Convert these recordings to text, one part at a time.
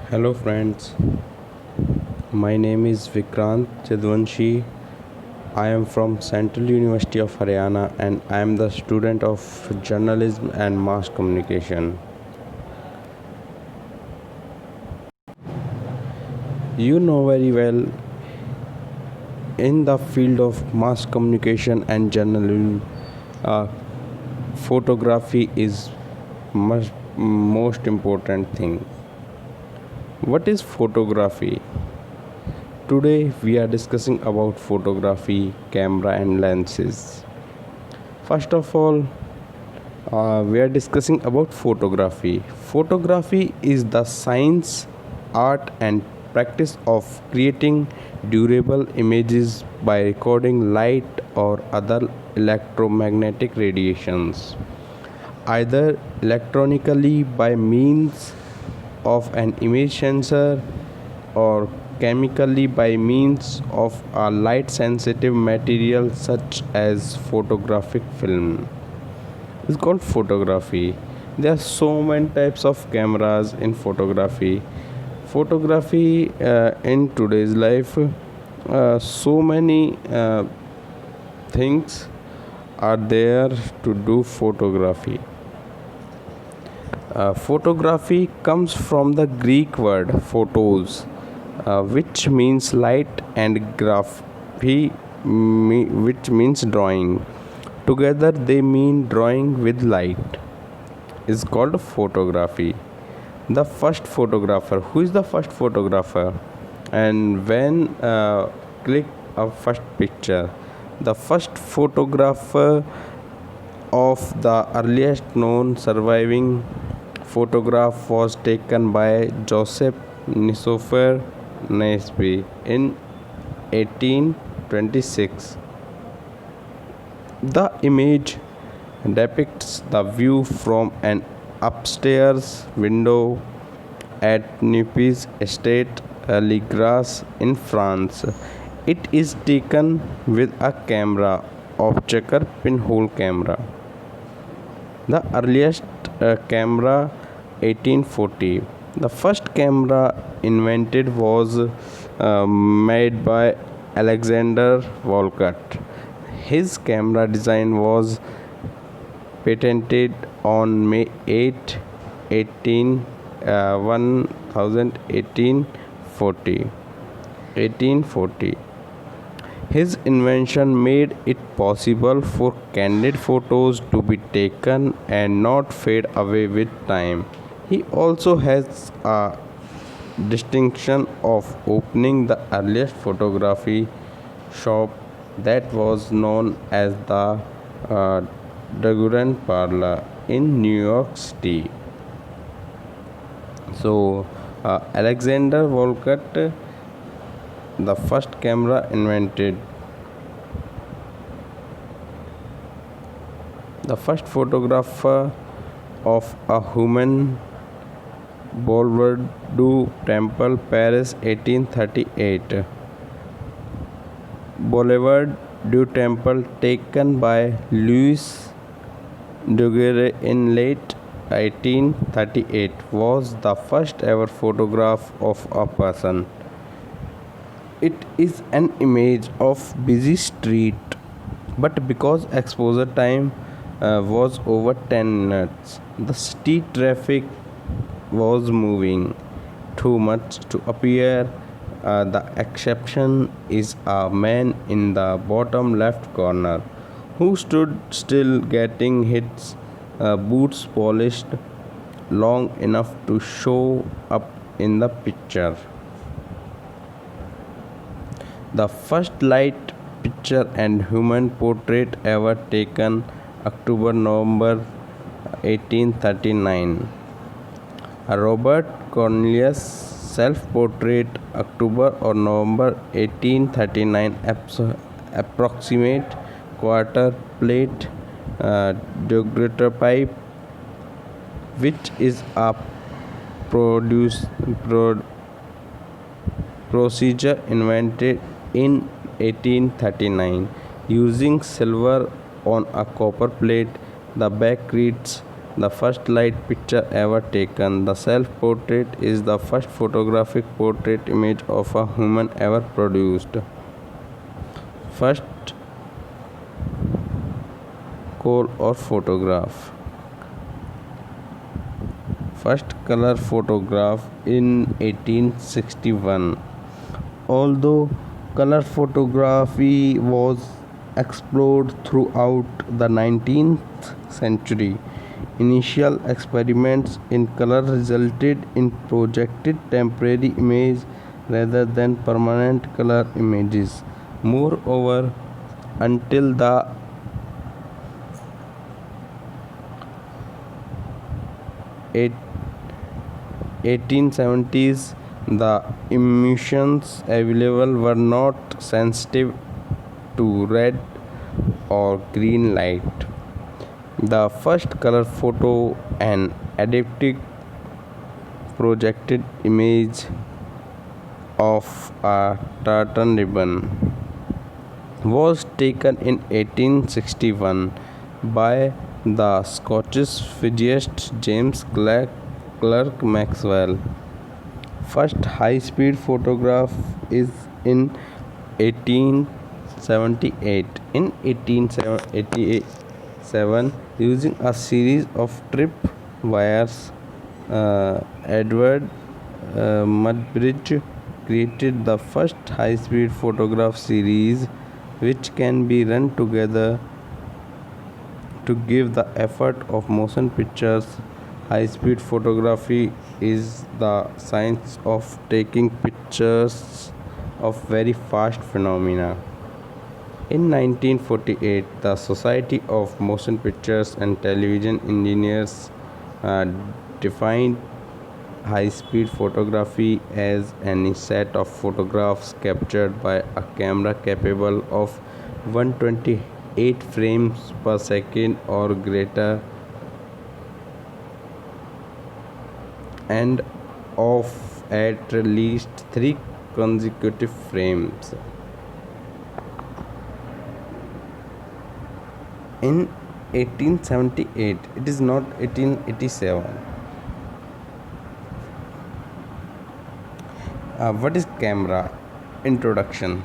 Hello friends, my name is Vikrant Chidwanshi. I am from Central University of Haryana and I am the student of journalism and mass communication. You know very well, in the field of mass communication and journalism, uh, photography is most important thing. What is photography? Today we are discussing about photography, camera and lenses. First of all, we are discussing about photography. Photography is the science, art and practice of creating durable images by recording light or other electromagnetic radiations, either electronically by means of an image sensor or chemically by means of a light sensitive material such as photographic film. It's called photography. There are so many types of cameras in photography. Photography in today's life, so many things are there to do photography. Photography comes from the Greek word photos, which means light, and graphy, which means drawing. Together, they mean drawing with light. Is called photography. The first photographer. Who is the first photographer? And when click a first picture, the first photographer of the earliest known surviving photograph was taken by Joseph Nisofer Nasby in 1826. The image depicts the view from an upstairs window at Nupes Estate, Ligras in France. It is taken with a camera of checker pinhole camera. The earliest camera 1840. The first camera invented was made by Alexander Volkert. His camera design was patented on May 8, 1840. His invention made it possible for candid photos to be taken and not fade away with time. He also has a distinction of opening the earliest photography shop that was known as the Daguerrean Parlor in New York City. So, Alexander Volkert, the first camera invented. The first photographer of a human Boulevard du Temple, Paris, 1838. Boulevard du Temple, taken by Louis Daguerre in late 1838, was the first ever photograph of a person. It is an image of busy street, but because exposure time was over 10 minutes, the street traffic was moving too much to appear. The exception is a man in the bottom left corner who stood still getting his boots polished long enough to show up in the picture. The first light picture and human portrait ever taken October-November 1839. Robert Cornelius self-portrait October or November 1839, approximate quarter plate daguerreotype, which is a procedure invented in 1839 using silver on a copper plate. The back reads the first light picture ever taken. The self-portrait is the first photographic portrait image of a human ever produced. First color or photograph. First color photograph in 1861. Although color photography was explored throughout the 19th century, initial experiments in color resulted in projected temporary images rather than permanent color images. Moreover, until the 1870s, the emulsions available were not sensitive to red or green light. The first color photo, an adaptive projected image of a tartan ribbon, was taken in 1861 by the Scottish physicist James Clerk Maxwell. First high-speed photograph is in 1878. In 1887, using a series of trip wires, Edward Muybridge created the first high-speed photograph series, which can be run together to give the effect of motion pictures. High-speed photography is the science of taking pictures of very fast phenomena. In 1948, the Society of Motion Pictures and Television Engineers defined high-speed photography as any set of photographs captured by a camera capable of 128 frames per second or greater, and of at least 3 consecutive frames. In 1878, it is not 1887. What is camera? Introduction.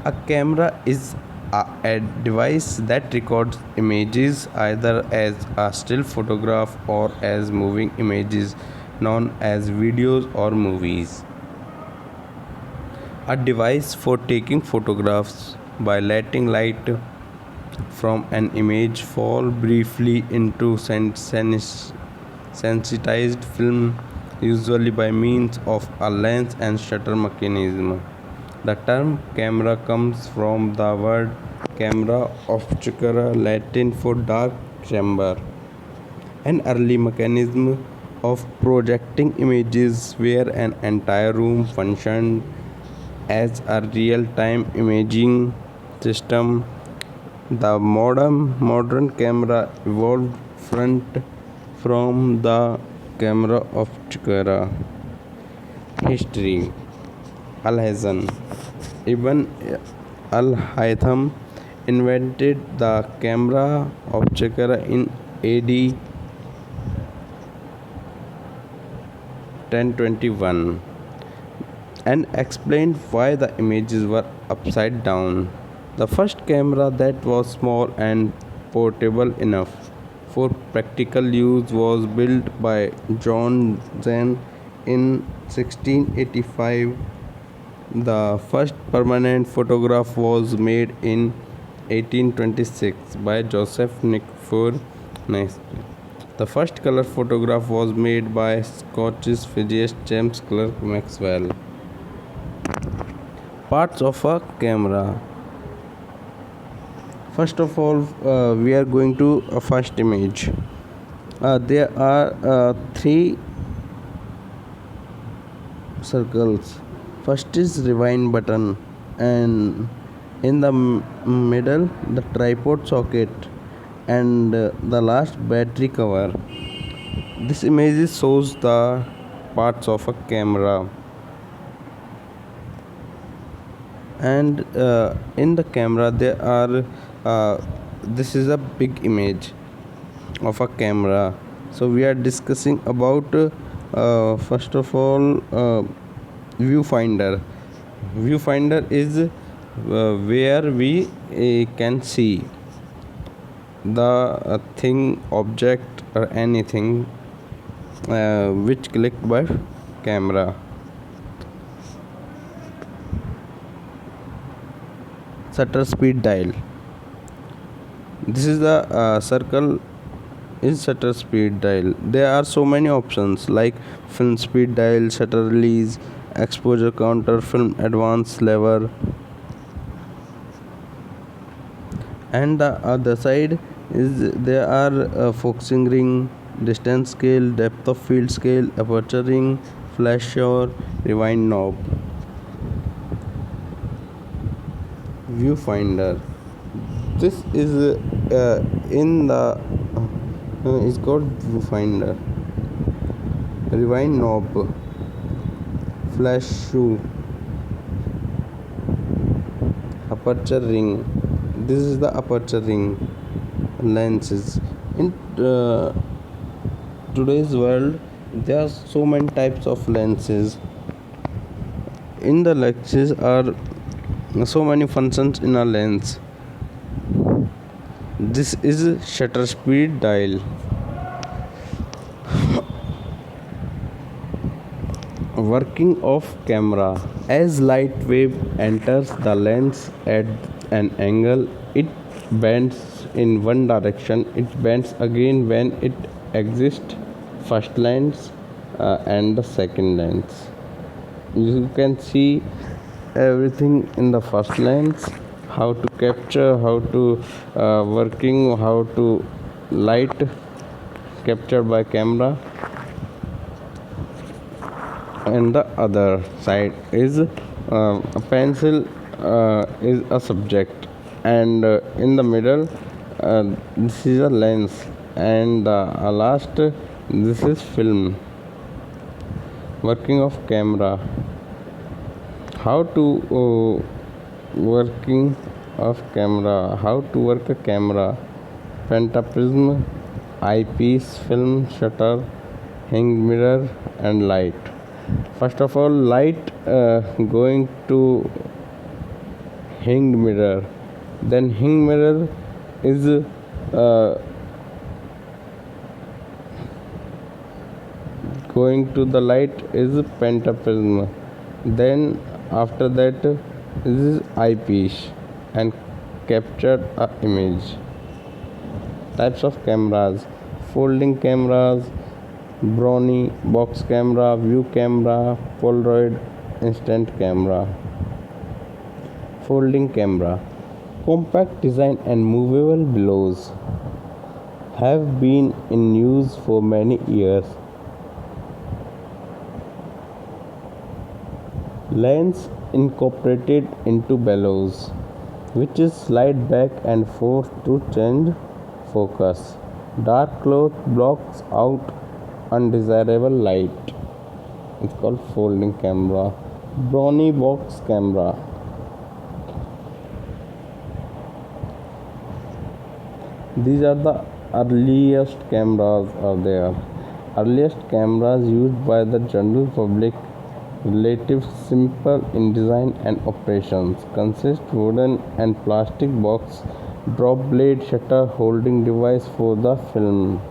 A camera is a device that records images either as a still photograph or as moving images, known as videos or movies. A device for taking photographs by letting light from an image fall briefly into sensitized film, usually by means of a lens and shutter mechanism. The term camera comes from the word camera obscura, Latin for dark chamber, an early mechanism of projecting images where an entire room functioned as a real-time imaging system. The modern camera evolved from the camera obscura. History. Al-Hasan Ibn al-Haytham invented the camera obscura in AD 1021 and explained why the images were upside down. The first camera that was small and portable enough for practical use was built by John Zahn in 1685. The first permanent photograph was made in 1826 by Joseph Nickford Nice. The first color photograph was made by Scottish physicist James Clerk Maxwell. Parts of a camera. First of all, we are going to a first image. There are 3 circles. First is rewind button, and in the middle the tripod socket, and the last battery cover. This image shows the parts of a camera, and in the camera there are this is a big image of a camera, So we are discussing about first of all viewfinder. Viewfinder is where we can see the thing, object or anything which clicked by camera. Shutter speed dial. This is the circle is shutter speed dial. There are so many options like film speed dial, shutter release, exposure counter, film advance lever, and the other side is there are focusing ring, distance scale, depth of field scale, aperture ring, flash or rewind knob. Viewfinder. This is in the is called viewfinder. Rewind knob, flash shoe, aperture ring. This is the aperture ring. Lenses. In today's world, there are so many types of lenses. In the lenses are so many functions in a lens. This is shutter speed dial. Working of camera. As light wave enters the lens at an angle, it bends in one direction. It bends again when it exits first lens and the second lens. You can see everything in the first lens, how to capture, how to working, how to light captured by camera. And the other side is a pencil is a subject, and in the middle this is a lens, and last this is film. Working of camera. How to working of camera, how to work a camera. Pentaprism, eyepiece, film, shutter, hanged mirror, and light. First of all, light going to hanged mirror. Then hanged mirror is going to the light is pentaprism. Then after that this is eyepiece and captured a image. Types of cameras. Folding cameras, Brownie, box camera, view camera, Polaroid, instant camera. Folding camera. Compact design and movable bellows have been in use for many years. Lens incorporated into bellows, which is slide back and forth to change focus. Dark cloth blocks out undesirable light. It's called folding camera. Brownie box camera. These are the earliest cameras are there. Earliest cameras used by the general public, relative simple in design and operations, consist wooden and plastic box, drop blade, shutter holding device for the film.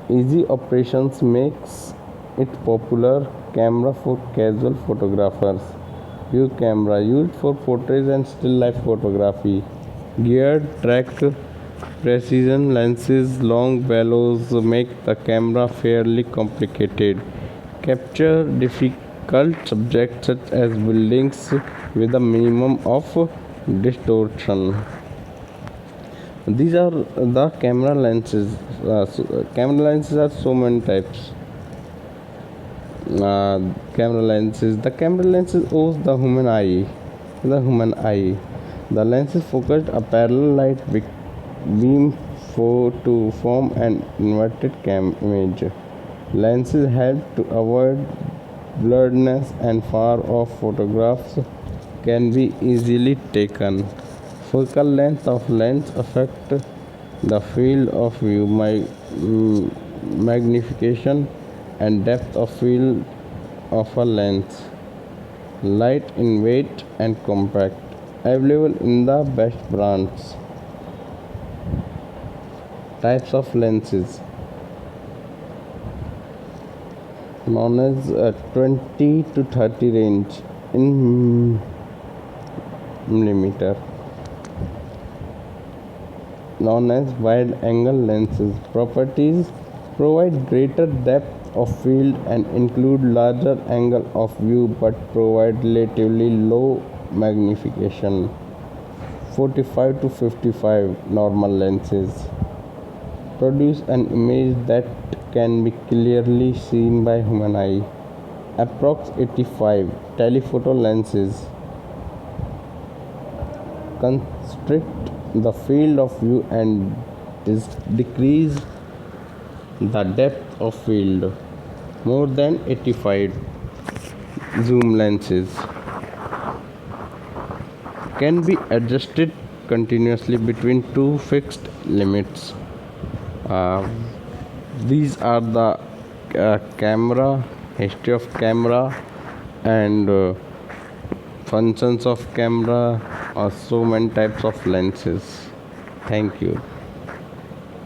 Easy operations makes it popular camera for casual photographers. View camera used for portraits and still life photography. Geared track precision lenses, long bellows make the camera fairly complicated. Capture difficult subjects such as buildings with a minimum of distortion. These are the camera lenses. Camera lenses are so many types. Camera lenses. The camera lenses owes the human eye. The human eye. The lens is focused a parallel light beam to form an inverted image. Lenses help to avoid blurriness, and far off photographs can be easily taken. Focal length of lens affect the field of view. magnification and depth of field of a lens, light in weight and compact, available in the best brands. Types of lenses known as 20 to 30 range in millimeter, known as wide angle lenses. Properties provide greater depth of field and include larger angle of view but provide relatively low magnification. 45 to 55 normal lenses produce an image that can be clearly seen by human eye. Approx 85 telephoto lenses constrict the field of view and decrease the depth of field. More than 85 zoom lenses can be adjusted continuously between two fixed limits. Uh, these are the camera, history of camera, and functions of camera, or so many types of lenses. Thank you.